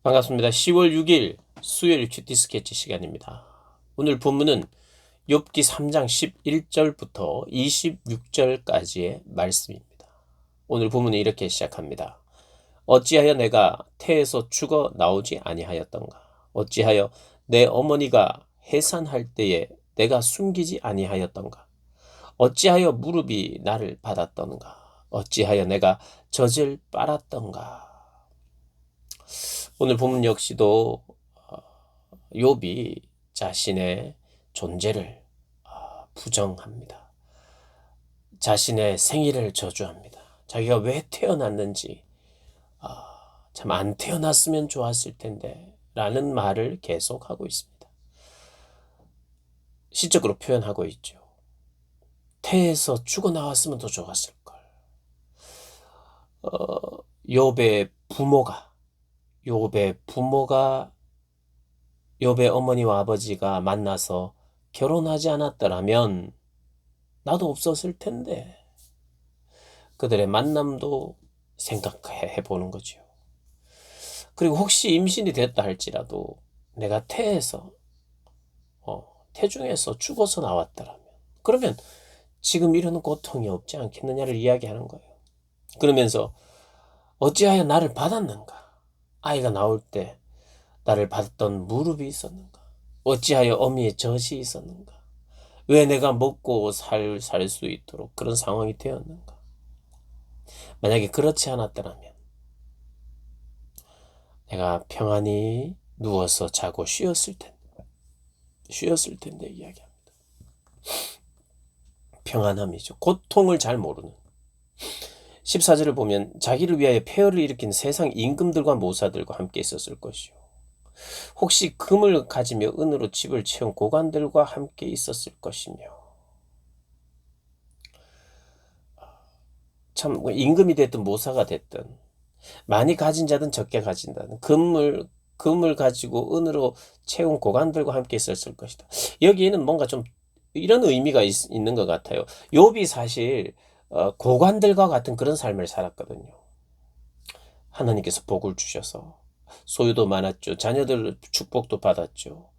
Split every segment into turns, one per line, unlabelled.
반갑습니다. 10월 6일 수요일 큐티 스케치 시간입니다. 오늘 본문은 욥기 3장 11절부터 26절까지의 말씀입니다. 오늘 본문은 이렇게 시작합니다. 어찌하여 내가 태에서 죽어 나오지 아니하였던가? 어찌하여 내 어머니가 해산할 때에 내가 숨기지 아니하였던가? 어찌하여 무릎이 나를 받았던가? 어찌하여 내가 젖을 빨았던가? 오늘 본문 역시도 욥이 자신의 존재를 부정합니다. 자신의 생일을 저주합니다. 자기가 왜 태어났는지 참 안 태어났으면 좋았을 텐데 라는 말을 계속하고 있습니다. 시적으로 표현하고 있죠. 태에서 죽어 나왔으면 더 좋았을 걸. 욥의 부모가 욥의 어머니와 아버지가 만나서 결혼하지 않았더라면 나도 없었을 텐데 그들의 만남도 생각해 보는 거죠. 그리고 혹시 임신이 됐다 할지라도 내가 태중에서 죽어서 나왔더라면 그러면 지금 이런 고통이 없지 않겠느냐를 이야기하는 거예요. 그러면서 어찌하여 나를 받았는가? 아이가 나올 때 나를 받았던 무릎이 있었는가? 어찌하여 어미의 젖이 있었는가? 왜 내가 먹고 살 수 있도록 그런 상황이 되었는가? 만약에 그렇지 않았더라면 내가 평안히 누워서 자고 쉬었을 텐데 이야기합니다. 평안함이죠. 고통을 잘 모르는. 14절을 보면 자기를 위하여 폐허를 일으킨 세상 임금들과 모사들과 함께 있었을 것이요. 혹시 금을 가지며 은으로 집을 채운 고관들과 함께 있었을 것이며. 참 임금이 됐든 모사가 됐든 많이 가진 자든 적게 가진 자든 금을 가지고 은으로 채운 고관들과 함께 있었을 것이다. 여기에는 뭔가 좀 이런 의미가 있는 것 같아요. 욥이 사실 고관들과 같은 그런 삶을 살았거든요. 하나님께서 복을 주셔서 소유도 많았죠. 자녀들 축복도 받았죠.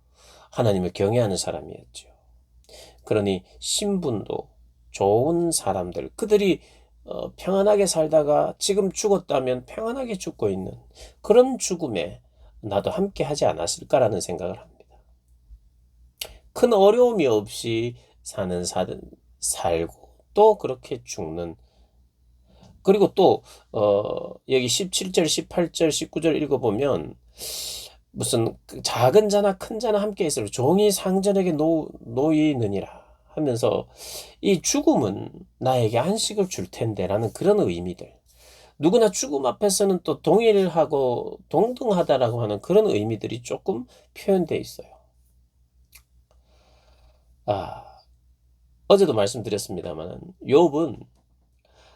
하나님을 경외하는 사람이었죠. 그러니 신분도 좋은 사람들, 그들이 평안하게 살다가 지금 죽었다면 평안하게 죽고 있는 그런 죽음에 나도 함께 하지 않았을까라는 생각을 합니다. 큰 어려움이 없이 살고 또 그렇게 죽는. 그리고 또 여기 17절, 18절, 19절 읽어보면 무슨 작은 자나 큰 자나 함께 있으려 종이 상전에게 놓이느니라 하면서 이 죽음은 나에게 안식을 줄 텐데라는 그런 의미들. 누구나 죽음 앞에서는 또 동일하고 동등하다라고 하는 그런 의미들이 조금 표현되어 있어요. 어제도 말씀드렸습니다만 욥은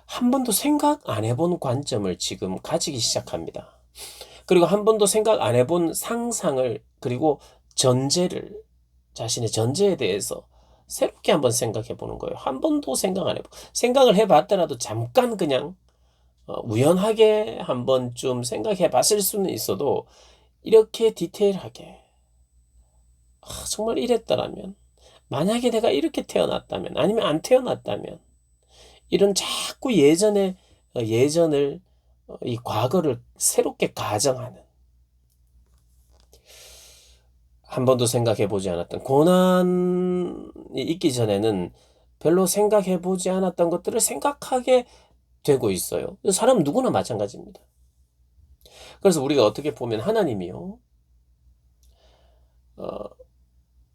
한 번도 생각 안 해본 관점을 지금 가지기 시작합니다. 그리고 한 번도 생각 안 해본 상상을, 그리고 자신의 전제에 대해서 새롭게 한번 생각해 보는 거예요. 한 번도 생각 안 해보고, 생각을 해봤더라도 잠깐 그냥 우연하게 한 번쯤 생각해 봤을 수는 있어도 이렇게 디테일하게 정말 이랬더라면, 만약에 내가 이렇게 태어났다면, 아니면 안 태어났다면, 이런 자꾸 예전을 이 과거를 새롭게 가정하는, 한 번도 생각해 보지 않았던 고난이 있기 전에는 별로 생각해 보지 않았던 것들을 생각하게 되고 있어요. 사람 누구나 마찬가지입니다. 그래서 우리가 어떻게 보면 하나님이요, 어,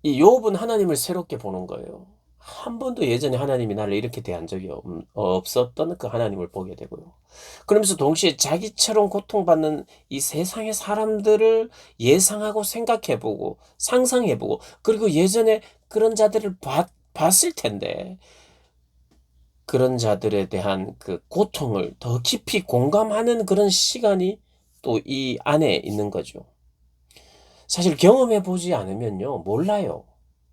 이 욥은 하나님을 새롭게 보는 거예요. 한 번도 예전에 하나님이 나를 이렇게 대한 적이 없었던 그 하나님을 보게 되고요. 그러면서 동시에 자기처럼 고통받는 이 세상의 사람들을 예상하고 생각해보고 상상해보고, 그리고 예전에 그런 자들을 봤을 텐데 그런 자들에 대한 그 고통을 더 깊이 공감하는 그런 시간이 또 이 안에 있는 거죠. 사실 경험해보지 않으면요, 몰라요.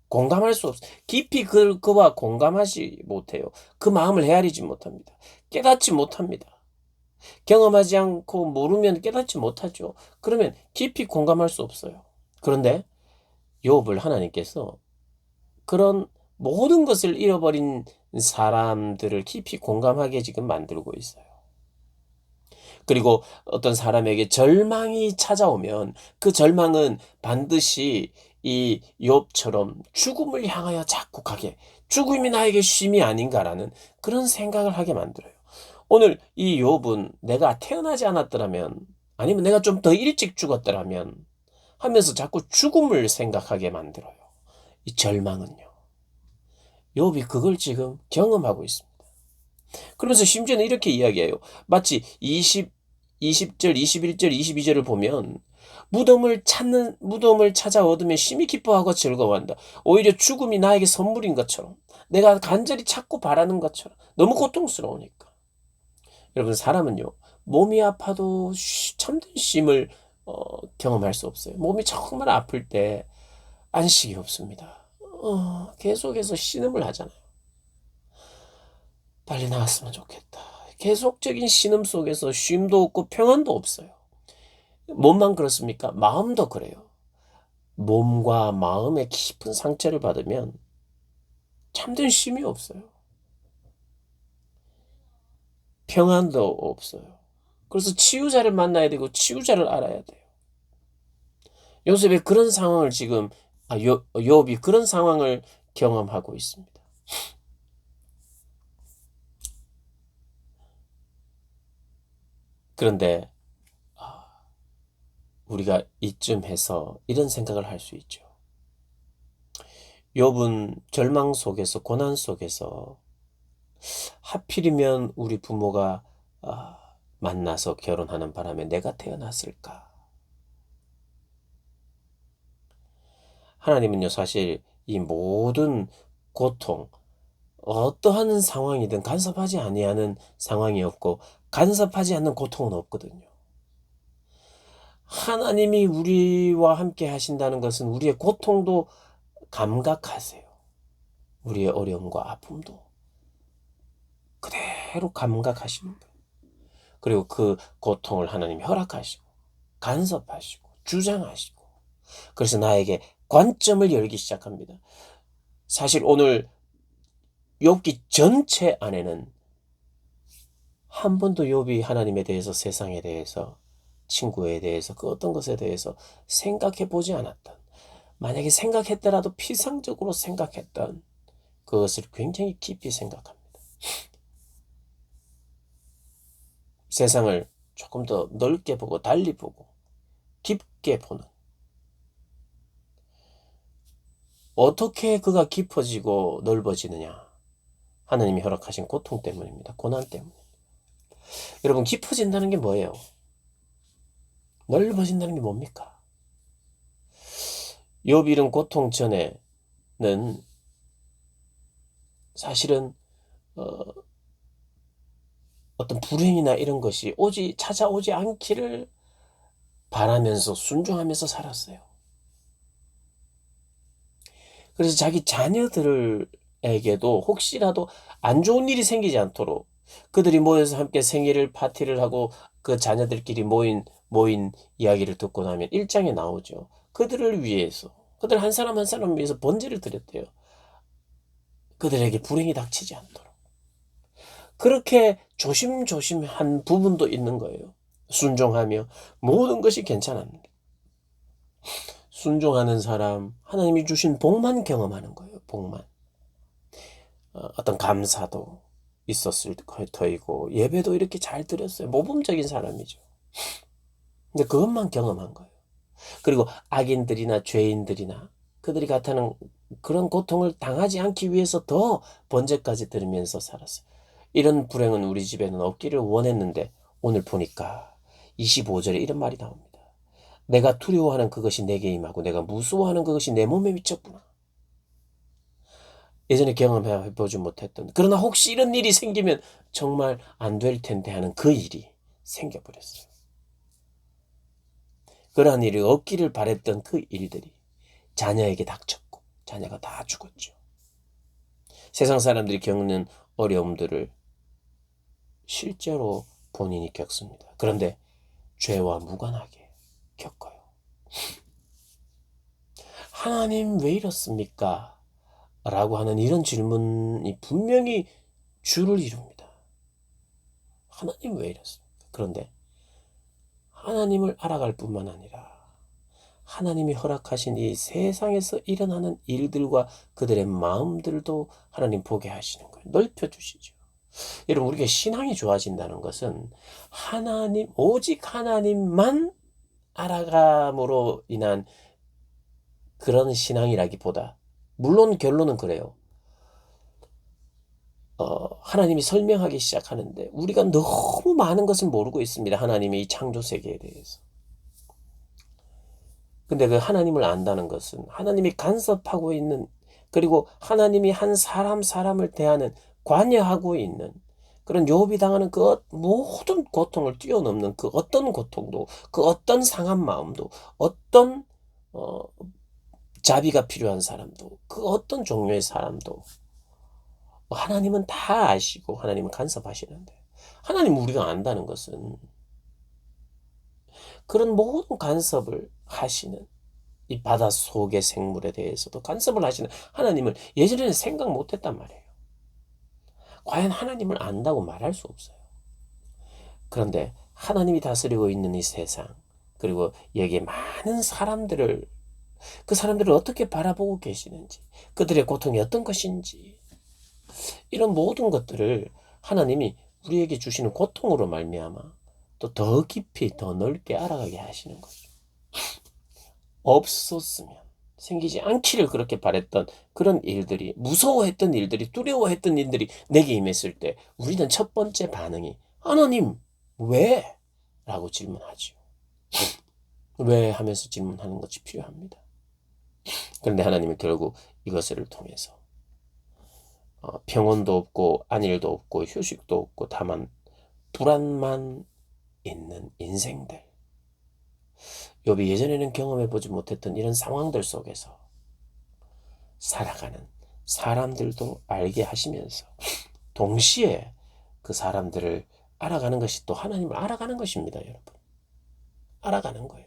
공감할 수 없어요. 깊이 그와 공감하지 못해요. 그 마음을 헤아리지 못합니다. 깨닫지 못합니다. 경험하지 않고 모르면 깨닫지 못하죠. 그러면 깊이 공감할 수 없어요. 그런데 욥을 하나님께서 그런 모든 것을 잃어버린 사람들을 깊이 공감하게 지금 만들고 있어요. 그리고 어떤 사람에게 절망이 찾아오면 그 절망은 반드시 이 욥처럼 죽음을 향하여 자꾸 가게, 죽음이 나에게 쉼이 아닌가라는 그런 생각을 하게 만들어요. 오늘 이 욥은 내가 태어나지 않았더라면, 아니면 내가 좀 더 일찍 죽었더라면 하면서 자꾸 죽음을 생각하게 만들어요. 이 절망은요. 욥이 그걸 지금 경험하고 있습니다. 그러면서 심지어는 이렇게 이야기해요. 마치 20절, 21절, 22절을 보면 무덤을 찾아 얻으면 심히 기뻐하고 즐거워한다. 오히려 죽음이 나에게 선물인 것처럼, 내가 간절히 찾고 바라는 것처럼, 너무 고통스러우니까. 여러분, 사람은요, 몸이 아파도 참된 쉼을 경험할 수 없어요. 몸이 정말 아플 때 안식이 없습니다. 계속해서 신음을 하잖아요. 빨리 나았으면 좋겠다. 계속적인 신음 속에서 쉼도 없고 평안도 없어요. 몸만 그렇습니까? 마음도 그래요. 몸과 마음의 깊은 상처를 받으면 참된 쉼이 없어요. 평안도 없어요. 그래서 치유자를 만나야 되고 치유자를 알아야 돼요. 요셉이 그런 상황을 지금 욥이 그런 상황을 경험하고 있습니다. 그런데 우리가 이쯤 해서 이런 생각을 할 수 있죠. 욥은 절망 속에서, 고난 속에서 하필이면 우리 부모가 만나서 결혼하는 바람에 내가 태어났을까? 하나님은요, 사실 이 모든 고통, 어떠한 상황이든 간섭하지 아니하는 상황이 없고 간섭하지 않는 고통은 없거든요. 하나님이 우리와 함께 하신다는 것은 우리의 고통도 감각하세요. 우리의 어려움과 아픔도 그대로 감각하시는 거예요. 그리고 그 고통을 하나님이 허락하시고 간섭하시고 주장하시고, 그래서 나에게 관점을 열기 시작합니다. 사실 오늘 욥기 전체 안에는 한 번도 욥이 하나님에 대해서, 세상에 대해서, 친구에 대해서, 그 어떤 것에 대해서 생각해 보지 않았던, 만약에 생각했더라도 피상적으로 생각했던 그것을 굉장히 깊이 생각합니다. 세상을 조금 더 넓게 보고 달리 보고 깊게 보는, 어떻게 그가 깊어지고 넓어지느냐? 하나님이 허락하신 고통 때문입니다. 고난 때문에. 여러분, 깊어진다는 게 뭐예요? 넓어진다는 게 뭡니까? 욥이 이런 고통 전에는 사실은 어, 어떤 불행이나 이런 것이 찾아오지 않기를 바라면서 순종하면서 살았어요. 그래서 자기 자녀들에게도 혹시라도 안 좋은 일이 생기지 않도록 그들이 모여서 함께 생일을 파티를 하고 그 자녀들끼리 모인 이야기를 듣고 나면 1장에 나오죠. 그들을 위해서, 그들 한 사람 한 사람 위해서 번제를 드렸대요. 그들에게 불행이 닥치지 않도록. 그렇게 조심조심한 부분도 있는 거예요. 순종하며 모든 것이 괜찮았는데. 순종하는 사람, 하나님이 주신 복만 경험하는 거예요. 복만. 어떤 감사도 있었을 터이고 예배도 이렇게 잘 드렸어요. 모범적인 사람이죠. 근데 그것만 경험한 거예요. 그리고 악인들이나 죄인들이나 그들이 같은 그런 고통을 당하지 않기 위해서 더 번제까지 드리면서 살았어요. 이런 불행은 우리 집에는 없기를 원했는데 오늘 보니까 25절에 이런 말이 나옵니다. 내가 두려워하는 그것이 내게 임하고 내가 무서워하는 그것이 내 몸에 미쳤구나. 예전에 경험해보지 못했던, 그러나 혹시 이런 일이 생기면 정말 안 될 텐데 하는 그 일이 생겨버렸어요. 그러한 일이 없기를 바랬던 그 일들이 자녀에게 닥쳤고 자녀가 다 죽었죠. 세상 사람들이 겪는 어려움들을 실제로 본인이 겪습니다. 그런데 죄와 무관하게 겪어요. 하나님 왜 이렇습니까? 라고 하는 이런 질문이 분명히 주를 이룹니다. 하나님 왜 이렇습니까? 그런데 하나님을 알아갈 뿐만 아니라 하나님이 허락하신 이 세상에서 일어나는 일들과 그들의 마음들도 하나님 보게 하시는 거예요. 넓혀주시죠. 여러분, 우리가 신앙이 좋아진다는 것은 오직 하나님만 알아감으로 인한 그런 신앙이라기보다, 물론 결론은 그래요. 하나님이 설명하기 시작하는데 우리가 너무 많은 것을 모르고 있습니다. 하나님의 이 창조 세계에 대해서. 근데 그 하나님을 안다는 것은 하나님이 간섭하고 있는, 그리고 하나님이 한 사람을 대하는, 관여하고 있는 그런 욥이 당하는 그 모든 고통을 뛰어넘는 그 어떤 고통도, 그 어떤 상한 마음도, 어떤 어, 자비가 필요한 사람도, 그 어떤 종류의 사람도 하나님은 다 아시고 하나님은 간섭하시는데, 하나님 우리가 안다는 것은 그런 모든 간섭을 하시는, 이 바다 속의 생물에 대해서도 간섭을 하시는 하나님을 예전에는 생각 못했단 말이에요. 과연 하나님을 안다고 말할 수 없어요. 그런데 하나님이 다스리고 있는 이 세상, 그리고 여기에 많은 사람들을, 그 사람들을 어떻게 바라보고 계시는지, 그들의 고통이 어떤 것인지, 이런 모든 것들을 하나님이 우리에게 주시는 고통으로 말미암아 또 더 깊이 더 넓게 알아가게 하시는 거죠. 없었으면 생기지 않기를 그렇게 바랬던 그런 일들이, 무서워했던 일들이, 두려워했던 일들이 내게 임했을 때 우리는 첫 번째 반응이 하나님 왜? 라고 질문하죠. 왜 하면서 질문하는 것이 필요합니다. 그런데 하나님은 결국 이것을 통해서 평온도 없고 안일도 없고 휴식도 없고 다만 불안만 있는 인생들, 욥이 예전에는 경험해보지 못했던 이런 상황들 속에서 살아가는 사람들도 알게 하시면서 동시에 그 사람들을 알아가는 것이 또 하나님을 알아가는 것입니다, 여러분. 알아가는 거예요.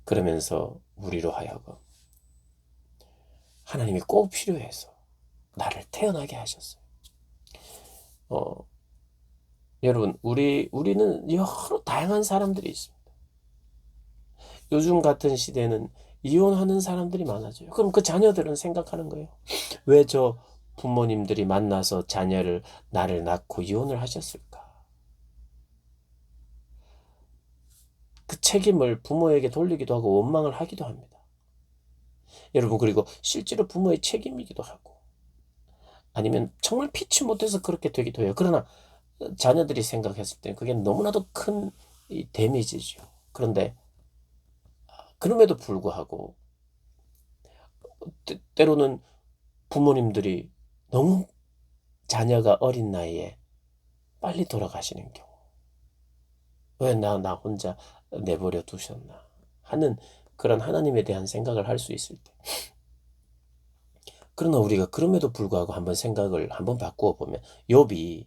그러면서 우리로 하여금 하나님이 꼭 필요해서 나를 태어나게 하셨어요. 여러분, 우리는 여러 다양한 사람들이 있습니다. 요즘 같은 시대는 이혼하는 사람들이 많아져요. 그럼 그 자녀들은 생각하는 거예요. 왜 저 부모님들이 만나서 나를 낳고 이혼을 하셨을까? 그 책임을 부모에게 돌리기도 하고 원망을 하기도 합니다. 여러분, 그리고 실제로 부모의 책임이기도 하고, 아니면 정말 피치 못해서 그렇게 되기도 해요. 그러나 자녀들이 생각했을 때 그게 너무나도 큰 데미지죠. 그런데 그럼에도 불구하고 때로는 부모님들이 너무 자녀가 어린 나이에 빨리 돌아가시는 경우, 왜 나 혼자 내버려 두셨나 하는 그런 하나님에 대한 생각을 할 수 있을 때, 그러나 우리가 그럼에도 불구하고 한번 생각을 한번 바꾸어 보면, 욥이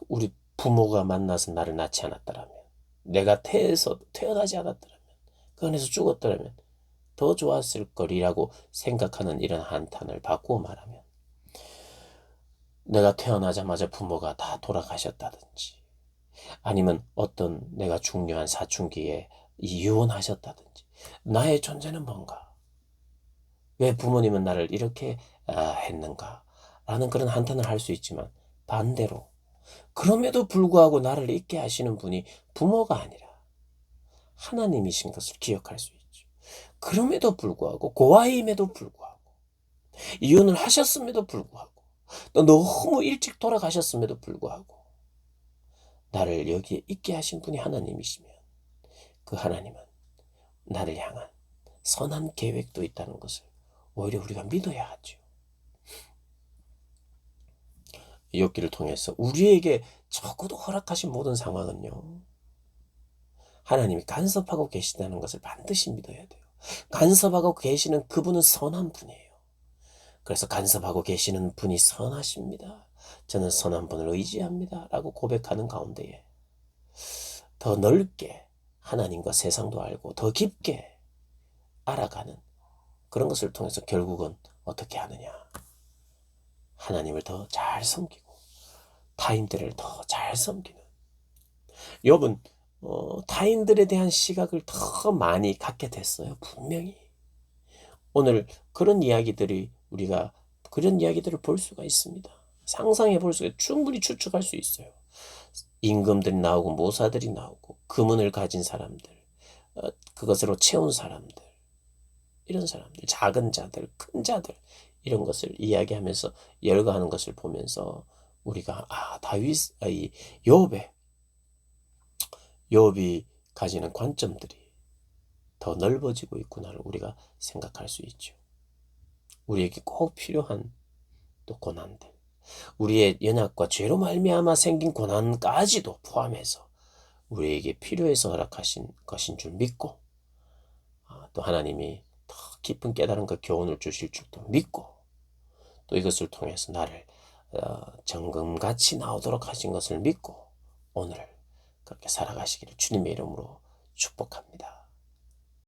우리 부모가 만나서 나를 낳지 않았더라면, 내가 태어나지 않았더라면, 그 안에서 죽었더라면 더 좋았을 거리라고 생각하는 이런 한탄을 바꾸어 말하면, 내가 태어나자마자 부모가 다 돌아가셨다든지, 아니면 어떤 내가 중요한 사춘기에 이혼하셨다든지, 나의 존재는 뭔가? 왜 부모님은 나를 이렇게 했는가? 라는 그런 한탄을 할 수 있지만, 반대로 그럼에도 불구하고 나를 있게 하시는 분이 부모가 아니라 하나님이신 것을 기억할 수 있죠. 그럼에도 불구하고, 고아임에도 불구하고, 이혼을 하셨음에도 불구하고, 또 너무 일찍 돌아가셨음에도 불구하고 나를 여기에 있게 하신 분이 하나님이시면, 그 하나님은 나를 향한 선한 계획도 있다는 것을 오히려 우리가 믿어야 하죠. 욥기를 통해서 우리에게 적어도 허락하신 모든 상황은요, 하나님이 간섭하고 계시다는 것을 반드시 믿어야 돼요. 간섭하고 계시는 그분은 선한 분이에요. 그래서 간섭하고 계시는 분이 선하십니다. 저는 선한 분을 의지합니다. 라고 고백하는 가운데에 더 넓게 하나님과 세상도 알고 더 깊게 알아가는 그런 것을 통해서 결국은 어떻게 하느냐. 하나님을 더 잘 섬기고 타인들을 더 잘 섬기는. 욥은 타인들에 대한 시각을 더 많이 갖게 됐어요. 분명히. 오늘 우리가 그런 이야기들을 볼 수가 있습니다. 상상해 볼 수가 충분히 추측할 수 있어요. 임금들이 나오고 모사들이 나오고 금은을 가진 사람들, 그것으로 채운 사람들, 이런 사람들, 작은 자들, 큰 자들 이런 것을 이야기하면서 열거하는 것을 보면서 우리가 이 욥이 가지는 관점들이 더 넓어지고 있구나를 우리가 생각할 수 있죠. 우리에게 꼭 필요한 또 고난들, 우리의 연약과 죄로 말미암아 생긴 고난까지도 포함해서 우리에게 필요해서 허락하신 것인 줄 믿고 또 하나님이 더 깊은 깨달은 그 교훈을 주실 줄도 믿고 또 이것을 통해서 나를 정금같이 나오도록 하신 것을 믿고 오늘 그렇게 살아가시기를 주님의 이름으로 축복합니다.